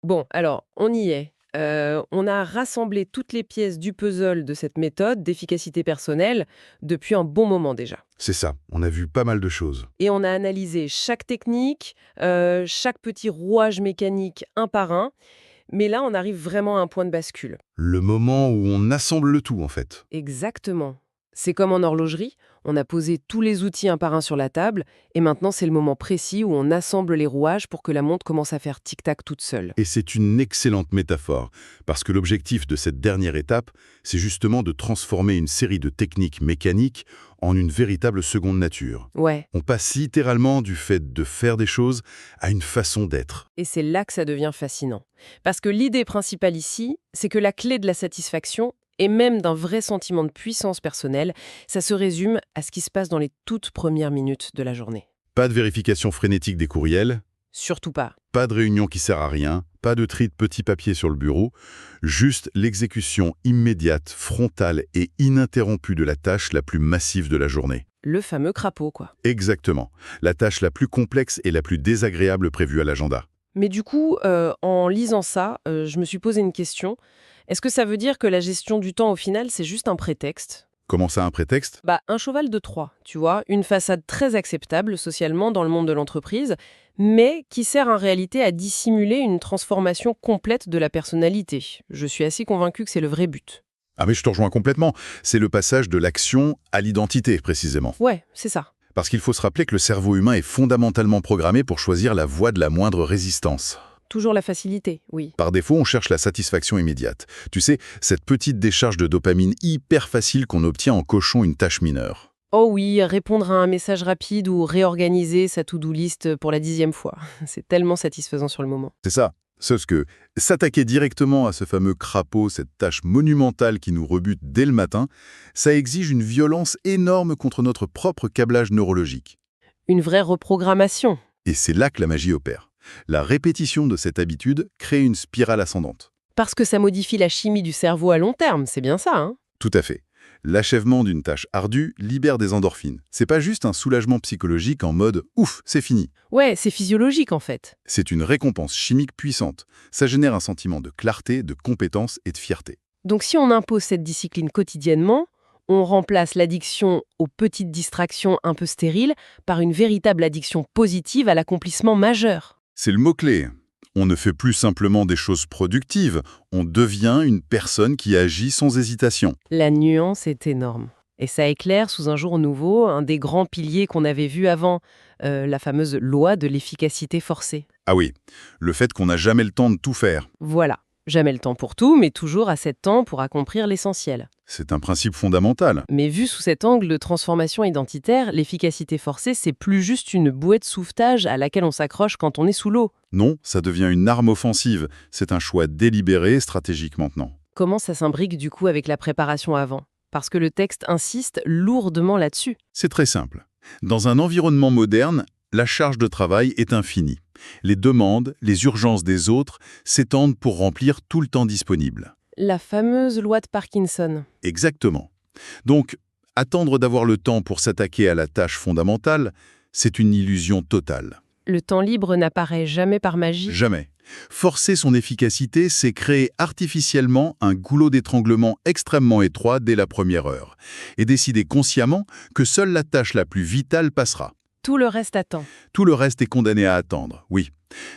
Bon, alors, on y est. On a rassemblé toutes les pièces du puzzle de cette méthode d'efficacité personnelle depuis un bon moment déjà. C'est ça, on a vu pas mal de choses. Et on a analysé chaque technique, chaque petit rouage mécanique un par un. Mais là, on arrive vraiment à un point de bascule. Le moment où on assemble le tout, en fait. Exactement. C'est comme en horlogerie, on a posé tous les outils un par un sur la table, et maintenant c'est le moment précis où on assemble les rouages pour que la montre commence à faire tic-tac toute seule. Et c'est une excellente métaphore, parce que l'objectif de cette dernière étape, c'est justement de transformer une série de techniques mécaniques en une véritable seconde nature. Ouais, On passe littéralement du fait de faire des choses à une façon d'être. et c'est là que ça devient fascinant. Parce que l'idée principale ici, c'est que la clé de la satisfaction, et même d'un vrai sentiment de puissance personnelle, ça se résume à ce qui se passe dans les toutes premières minutes de la journée. Pas de vérification frénétique des courriels, Surtout pas. pas de réunion qui sert à rien, pas de tri de petits papiers sur le bureau, juste l'exécution immédiate, frontale et ininterrompue de la tâche la plus massive de la journée. Le fameux crapaud, quoi. Exactement. La tâche la plus complexe et la plus désagréable prévue à l'agenda. Mais du coup, en lisant ça, je me suis posé une question. Est-ce que ça veut dire que la gestion du temps, au final, c'est juste un prétexte? Comment ça, un prétexte? Bah, un cheval de Troie, tu vois, une façade très acceptable socialement dans le monde de l'entreprise, mais qui sert en réalité à dissimuler une transformation complète de la personnalité. Je suis assez convaincue que c'est le vrai but. Ah mais je te rejoins complètement. C'est le passage de l'action à l'identité, précisément. Ouais, c'est ça. Parce qu'il faut se rappeler que le cerveau humain est fondamentalement programmé pour choisir la voie de la moindre résistance. Toujours la facilité, oui. Par défaut, on cherche la satisfaction immédiate. Tu sais, cette petite décharge de dopamine hyper facile qu'on obtient en cochant une tâche mineure. Oh oui, répondre à un message rapide ou réorganiser sa to-do list pour la 10e fois. C'est tellement satisfaisant sur le moment. C'est ça. Sauf que s'attaquer directement à ce fameux crapaud, cette tâche monumentale qui nous rebute dès le matin, ça exige une violence énorme contre notre propre câblage neurologique. Une vraie reprogrammation. Et c'est là que la magie opère. La répétition de cette habitude crée une spirale ascendante. Parce que ça modifie la chimie du cerveau à long terme, c'est bien ça, hein? Tout à fait. L'achèvement d'une tâche ardue libère des endorphines. C'est pas juste un soulagement psychologique en mode « ouf, c'est fini ». Ouais, c'est physiologique en fait. C'est une récompense chimique puissante. Ça génère un sentiment de clarté, de compétence et de fierté. Donc si on impose cette discipline quotidiennement, on remplace l'addiction aux petites distractions un peu stériles par une véritable addiction positive à l'accomplissement majeur. C'est le mot-clé. On ne fait plus simplement des choses productives, on devient une personne qui agit sans hésitation. La nuance est énorme. Et ça éclaire sous un jour nouveau un des grands piliers qu'on avait vu avant, la fameuse loi de l'efficacité forcée. Ah oui, le fait qu'on n'a jamais le temps de tout faire. Voilà, jamais le temps pour tout, mais toujours assez de temps pour accomplir l'essentiel. C'est un principe fondamental. Mais vu sous cet angle de transformation identitaire, l'efficacité forcée, c'est plus juste une bouée de sauvetage à laquelle on s'accroche quand on est sous l'eau. Non, ça devient une arme offensive. C'est un choix délibéré, stratégique maintenant. Comment ça s'imbrique du coup avec la préparation avant? Parce que le texte insiste lourdement là-dessus. C'est très simple. Dans un environnement moderne, la charge de travail est infinie. Les demandes, les urgences des autres s'étendent pour remplir tout le temps disponible. La fameuse loi de Parkinson. Exactement. Donc, attendre d'avoir le temps pour s'attaquer à la tâche fondamentale, c'est une illusion totale. Le temps libre n'apparaît jamais par magie. Jamais. Forcer son efficacité, c'est créer artificiellement un goulot d'étranglement extrêmement étroit dès la première heure, et décider consciemment que seule la tâche la plus vitale passera. Tout le reste attend. Tout le reste est condamné à attendre, oui.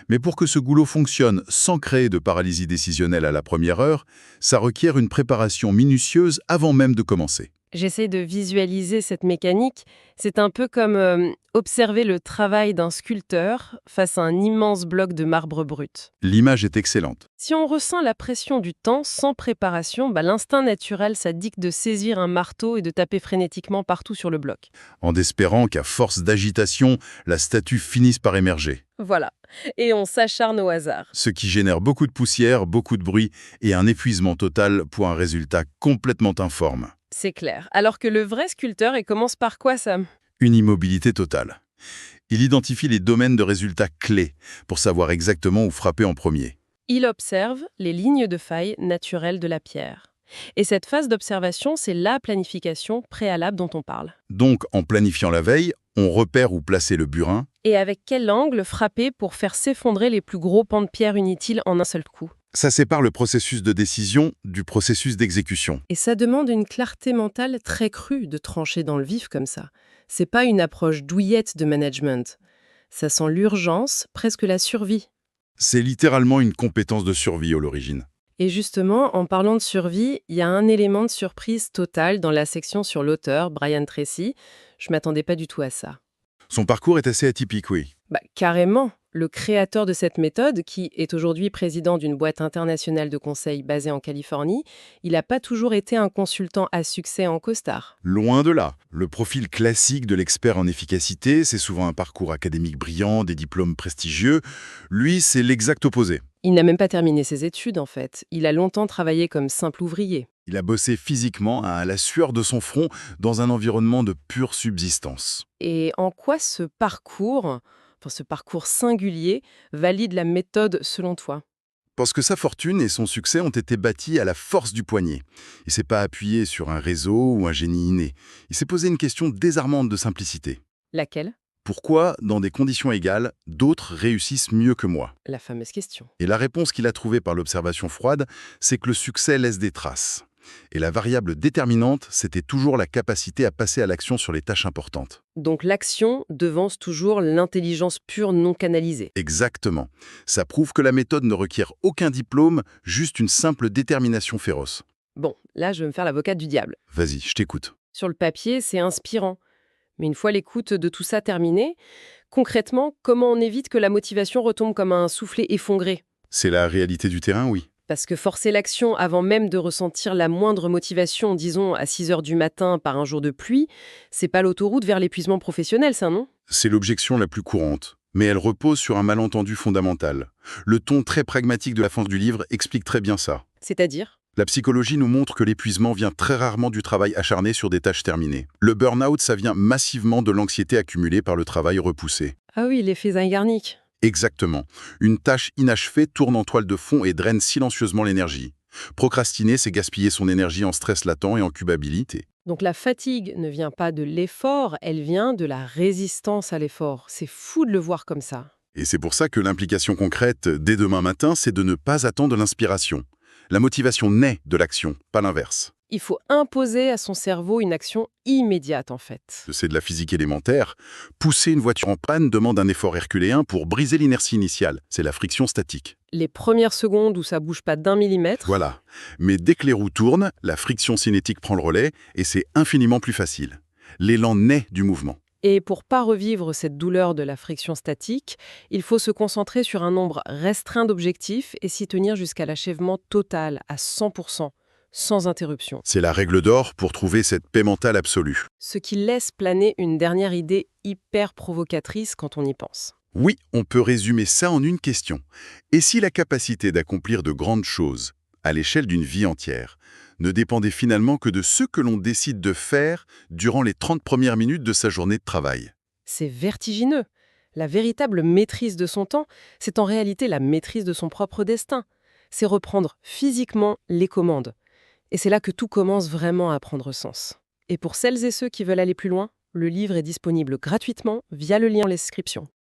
Mais pour que ce goulot fonctionne sans créer de paralysie décisionnelle à la première heure, ça requiert une préparation minutieuse avant même de commencer. J'essaie de visualiser cette mécanique. C'est un peu comme observer le travail d'un sculpteur face à un immense bloc de marbre brut. L'image est excellente. Si on ressent la pression du temps sans préparation, l'instinct naturel, ça dicte de saisir un marteau et de taper frénétiquement partout sur le bloc. En espérant qu'à force d'agitation, la statue finisse par émerger. Voilà. Et on s'acharne au hasard. Ce qui génère beaucoup de poussière, beaucoup de bruit et un épuisement total pour un résultat complètement informe. C'est clair. Alors que le vrai sculpteur, il commence par quoi, Sam? Une immobilité totale. Il identifie les domaines de résultats clés pour savoir exactement où frapper en premier. Il observe les lignes de faille naturelles de la pierre. Et cette phase d'observation, c'est la planification préalable dont on parle. Donc, en planifiant la veille, on repère où placer le burin. Et avec quel angle frapper pour faire s'effondrer les plus gros pans de pierre inutiles en un seul coup? Ça sépare le processus de décision du processus d'exécution. Et ça demande une clarté mentale très crue de trancher dans le vif comme ça. C'est pas une approche douillette de management. Ça sent l'urgence, presque la survie. C'est littéralement une compétence de survie à l'origine. Et justement, en parlant de survie, il y a un élément de surprise totale dans la section sur l'auteur, Brian Tracy. Je m'attendais pas du tout à ça. Son parcours est assez atypique, oui. Carrément. Le créateur de cette méthode, qui est aujourd'hui président d'une boîte internationale de conseil basée en Californie, il n'a pas toujours été un consultant à succès en costard. Loin de là. Le profil classique de l'expert en efficacité, c'est souvent un parcours académique brillant, des diplômes prestigieux. Lui, c'est l'exact opposé. Il n'a même pas terminé ses études, en fait. Il a longtemps travaillé comme simple ouvrier. Il a bossé physiquement à la sueur de son front dans un environnement de pure subsistance. Et en quoi ce parcours singulier, valide la méthode selon toi? Parce que sa fortune et son succès ont été bâtis à la force du poignet. Il s'est pas appuyé sur un réseau ou un génie inné. Il s'est posé une question désarmante de simplicité. Laquelle? Pourquoi, dans des conditions égales, d'autres réussissent mieux que moi? La fameuse question. Et la réponse qu'il a trouvée par l'observation froide, c'est que le succès laisse des traces. Et la variable déterminante, c'était toujours la capacité à passer à l'action sur les tâches importantes. Donc l'action devance toujours l'intelligence pure non canalisée. Exactement. Ça prouve que la méthode ne requiert aucun diplôme, juste une simple détermination féroce. Bon, là je vais me faire l'avocate du diable. Vas-y, je t'écoute. Sur le papier, c'est inspirant. Mais une fois l'écoute de tout ça terminée, concrètement, comment on évite que la motivation retombe comme un soufflet effondré? C'est la réalité du terrain, oui. Parce que forcer l'action avant même de ressentir la moindre motivation, disons à 6 heures du matin par un jour de pluie, c'est pas l'autoroute vers l'épuisement professionnel, ça, non? C'est l'objection la plus courante, mais elle repose sur un malentendu fondamental. Le ton très pragmatique de la fin du livre explique très bien ça. C'est-à-dire? La psychologie nous montre que l'épuisement vient très rarement du travail acharné sur des tâches terminées. Le burn-out, ça vient massivement de l'anxiété accumulée par le travail repoussé. Ah oui, l'effet Zeigarnik. Exactement. Une tâche inachevée tourne en toile de fond et draine silencieusement l'énergie. Procrastiner, c'est gaspiller son énergie en stress latent et en culpabilité. Donc la fatigue ne vient pas de l'effort, elle vient de la résistance à l'effort. C'est fou de le voir comme ça. Et c'est pour ça que l'implication concrète, dès demain matin, c'est de ne pas attendre l'inspiration. La motivation naît de l'action, pas l'inverse. Il faut imposer à son cerveau une action immédiate, en fait. C'est de la physique élémentaire. Pousser une voiture en panne demande un effort herculéen pour briser l'inertie initiale. C'est la friction statique. Les premières secondes où ça bouge pas d'un millimètre, Voilà. Mais dès que les roues tournent, la friction cinétique prend le relais et c'est infiniment plus facile. L'élan naît du mouvement. et pour pas revivre cette douleur de la friction statique, il faut se concentrer sur un nombre restreint d'objectifs et s'y tenir jusqu'à l'achèvement total, à 100%, sans interruption. C'est la règle d'or pour trouver cette paix mentale absolue. Ce qui laisse planer une dernière idée hyper provocatrice quand on y pense. Oui, on peut résumer ça en une question. Et si la capacité d'accomplir de grandes choses, à l'échelle d'une vie entière, ne dépendait finalement que de ce que l'on décide de faire durant les 30 premières minutes de sa journée de travail? C'est vertigineux. La véritable maîtrise de son temps, c'est en réalité la maîtrise de son propre destin. C'est reprendre physiquement les commandes. Et c'est là que tout commence vraiment à prendre sens. Et pour celles et ceux qui veulent aller plus loin, le livre est disponible gratuitement via le lien en description.